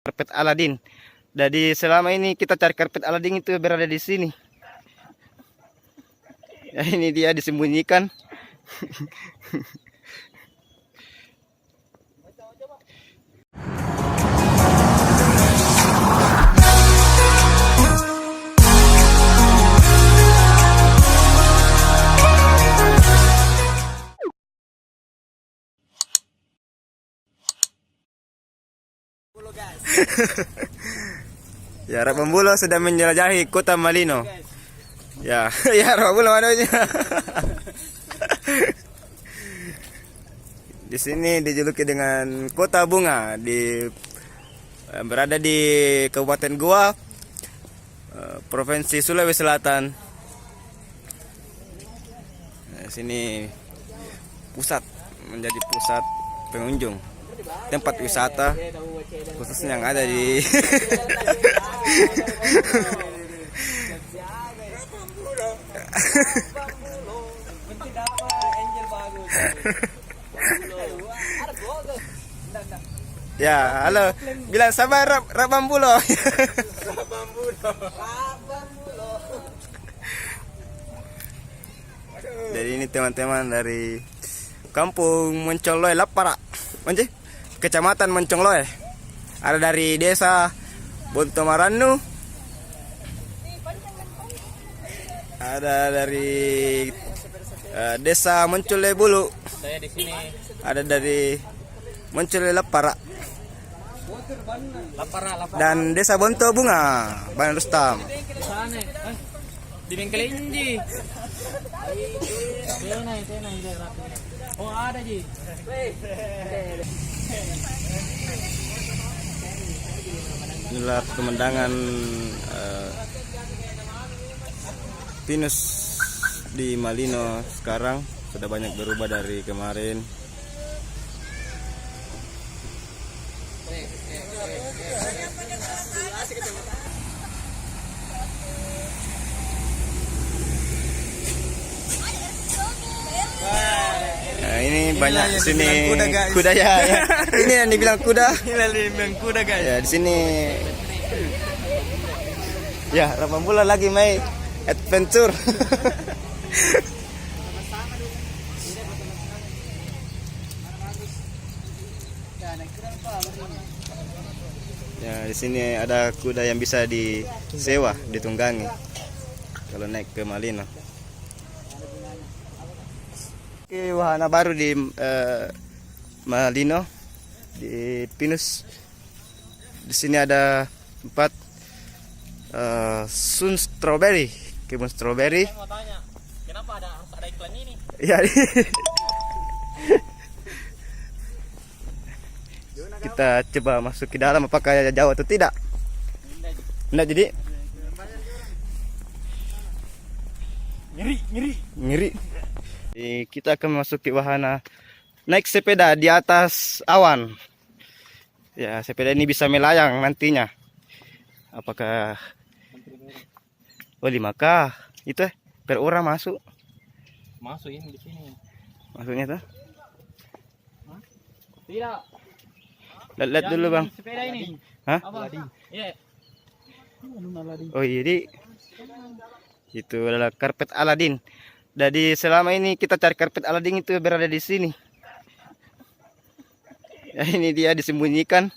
Karpet Aladin. Jadi selama ini kita cari karpet Aladin itu berada di sini. Ya, ini dia disembunyikan. Ya, Rabambulo sudah menjelajahi kota Malino. Ya, ya Rabambulo adanya. Di sini dijuluki dengan kota bunga, berada di Kabupaten Goa, Provinsi Sulawesi Selatan. Nah, sini menjadi pusat pengunjung, tempat wisata khususnya yang ada di Ya, halo. Bilang sabar Rabambulo. Jadi ini teman-teman dari Kampung Moncongloe Lapara. Kecamatan Moncongloe. Ada dari desa Bontomaranu. Ada dari desa Moncole Bulu. Saya di sini. Ada dari Moncole Lapara. Lapara. Dan desa Bonto Bunga, Bayan Rustam. Di bengkel ini. Oh, ada Ji. Inilah pemandangan pinus di Malino sekarang. Sudah banyak berubah dari kemarin. Nah, ini banyak di sini kuda ya. Ini yang dibilang kuda. guys. Ya, di sini. Ya, Rabambulo lagi main adventure. Ya, di sini ada kuda yang bisa disewa, ditunggangi kalau naik ke Malino. Oke, wahana baru di Malino, di Pinus. Di sini ada tempat sun strawberry, kebun strawberry. Saya mau tanya, kenapa harus ada iklan ini? Ya, kita coba masuk ke dalam, apakah jauh atau tidak? Nah, jadi ngiri. Kita akan memasuki wahana naik sepeda di atas awan. Ya, sepeda ini bisa melayang nantinya. Apakah 5K itu per orang masuk? Masuk ini di sini. Masuknya tuh? Tidak. Lihat dulu, Bang. Sepeda ini. Hah? Apa? Iya. Oh, jadi itu adalah karpet Aladin. Jadi selama ini kita cari karpet Aladin itu berada di sini. Ya, ini dia disembunyikan.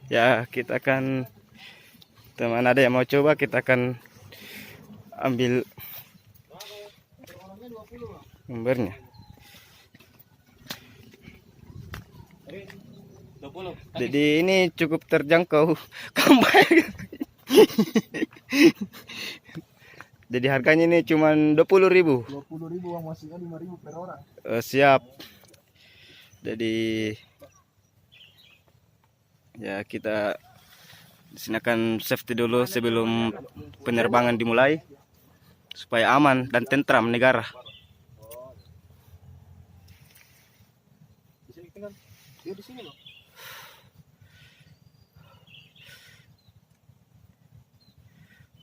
Ya, kita akan, teman ada yang mau coba, kita akan ambil gambarnya. 20. Jadi ini cukup terjangkau. Jadi harganya ini cuma 20.000. 20.000 uang masuknya 5.000 per orang. Siap. Jadi ya, kita di sini akan safety dulu sebelum penerbangan dimulai supaya aman dan tentram negara. Di sini kan? Dia di sini loh.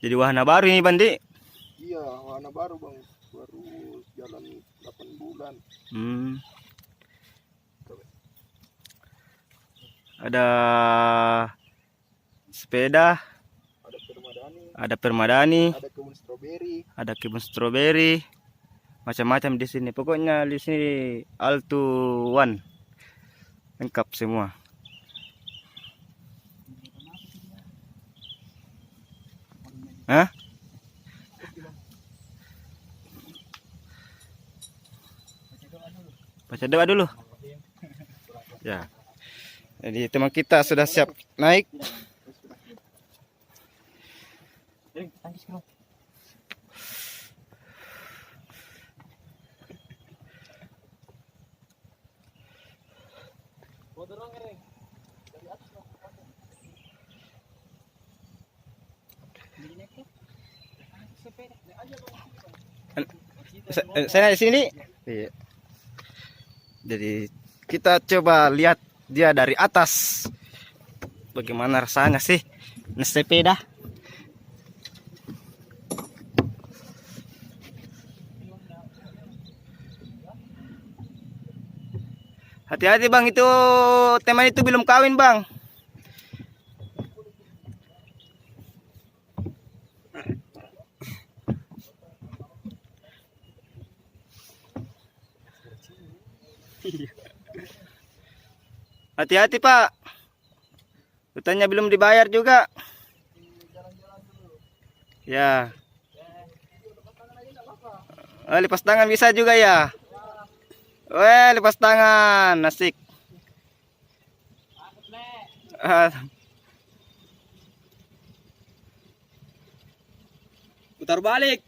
Jadi wahana baru ini, Bandi. Iya, warna baru bang, baru jalan 8 bulan. Ada sepeda, Ada permadani, ada permadani, ada kebun stroberi. ada kebun stroberi, macam-macam di sini. Pokoknya di sini all to one, lengkap semua. Hah? Baca doa dulu. Ya. Jadi teman kita sudah siap naik. Saya di sini. Iya. Jadi kita coba lihat dia dari atas. Bagaimana rasanya sih naik sepeda? Hati-hati bang, itu teman itu belum kawin bang. Hati-hati pak, hutangnya belum dibayar juga. Ya. Lepas tangan bisa juga ya. Weh, lepas tangan, asik. Putar balik.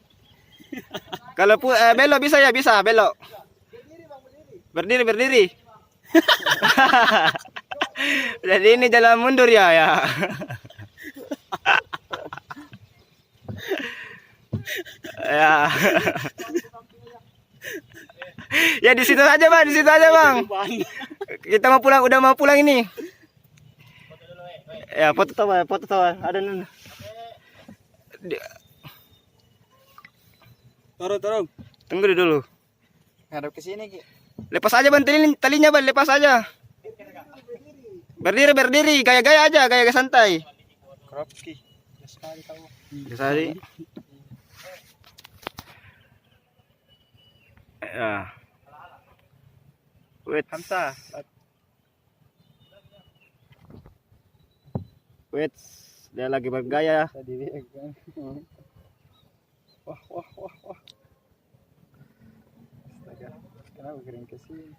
Kalau belok bisa ya, bisa belok. Berdiri. Jadi ini jalan mundur ya. Ya. Ya di situ aja bang, di situ aja bang. Kita mau pulang, udah mau pulang ini. Ya foto tawa, ada nih. Turun. Tunggu dulu. Ngadep ke sini, Ki. Lepas aja bang talinya bang, lepas aja. Berdiri, gaya-gaya aja, gaya santai. Kerap, Ki. Sekali tahu. Sekali. Ya. Wait. Hamsa. Wait. Dia lagi bergaya. Tadi kan. Wah. Astaga. Kenapa kering ke sini?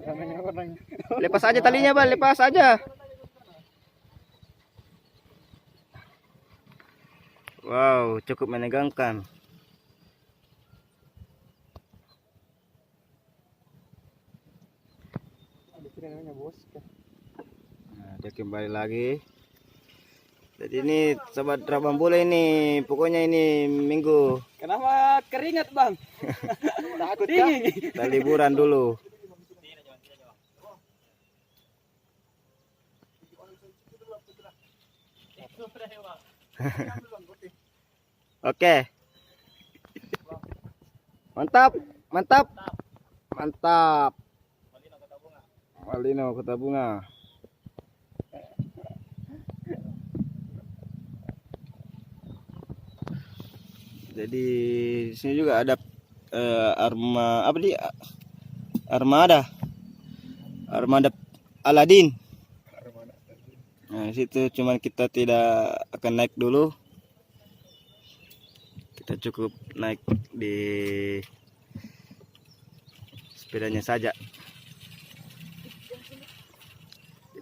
Ramainya orang. Lepas aja talinya bang, lepas aja. Wow, cukup menegangkan. Namanya bos. Nah, dia kembali lagi. Jadi ini sobat Rabam Bola ini, pokoknya ini minggu. Kenapa keringat bang? Takut dingin. Kita liburan dulu. Oke. Mantap. Malino Kota Bunga. Jadi di sini juga ada armada Aladin. Nah, di situ cuman kita tidak akan naik dulu. Kita cukup naik di sepedanya saja.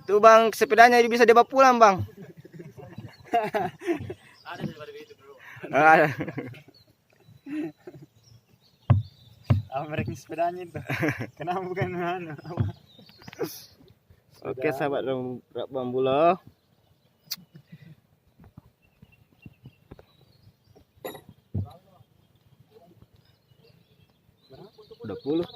Itu bang, sepedanya bisa dibawa pulang bang. Ada daripada itu bro. Ada. Apa mereka sepedanya itu? Kenapa bukan mana? Oke sahabat Rabam Bola. Udah 10.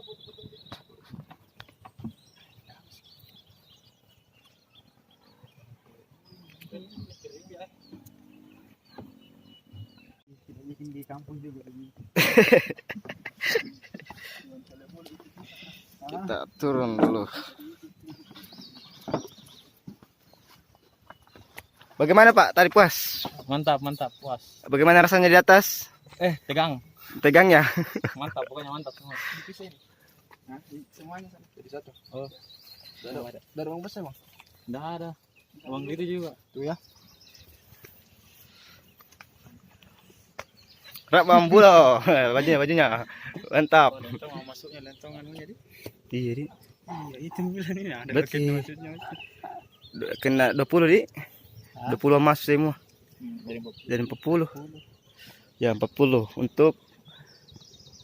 Bikin di kampung juga lagi. Kita turun dulu. Bagaimana Pak? Tadi puas? Mantap, mantap, puas. Bagaimana rasanya di atas? Tegang. Tegang ya? Mantap, pokoknya mantap semua. Nah, semuanya sama. Jadi satu. Oh, Dari uang besar bang. enggak ada. Abang gitu juga. Tuh ya. Rak bambu loh. Bajunya. Mantap. Lentong mau masuknya lentong anunya di. Iya, Di. Iya, itu bulan ini ada Berarti maksudnya. kena 20, Di. 20 emas semua. Dari Jadi 40. Ya, 40 untuk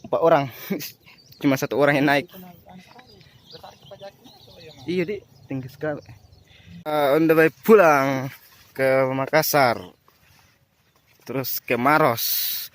4 orang. Cuma 1 orang yang naik. Iya, Di. Tinggi sekali. On the way pulang ke Makassar. Terus ke Maros.